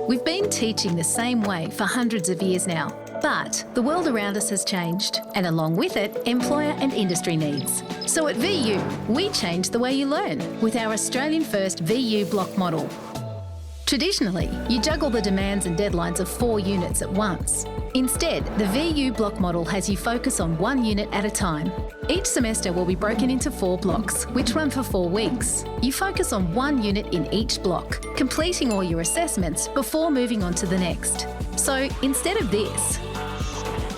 We've been teaching the same way for hundreds of years now, but the world around us has changed, and along with it, employer and industry needs. So at VU, we change the way you learn with our Australian-first VU block model. Traditionally, you juggle the demands and deadlines of 4 units at once. Instead, the VU block model has you focus on 1 unit at a time. Each semester will be broken into 4 blocks, which run for 4 weeks. You focus on 1 unit in each block, completing all your assessments before moving on to the next. So instead of this,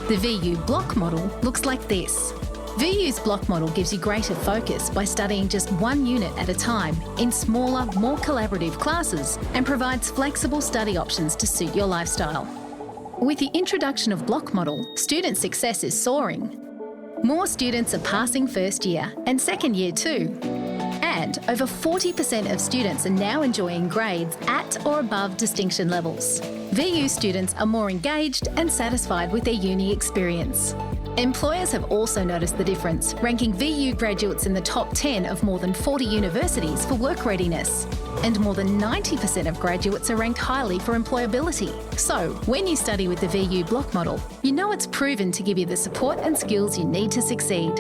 the VU block model looks like this. VU's block model gives you greater focus by studying just 1 unit at a time in smaller, more collaborative classes and provides flexible study options to suit your lifestyle. With the introduction of block model, student success is soaring. More students are passing first year and second year too. And over 40% of students are now enjoying grades at or above distinction levels. VU students are more engaged and satisfied with their uni experience. Employers have also noticed the difference, ranking VU graduates in the top 10 of more than 40 universities for work readiness. And more than 90% of graduates are ranked highly for employability. So, when you study with the VU block model, you know it's proven to give you the support and skills you need to succeed.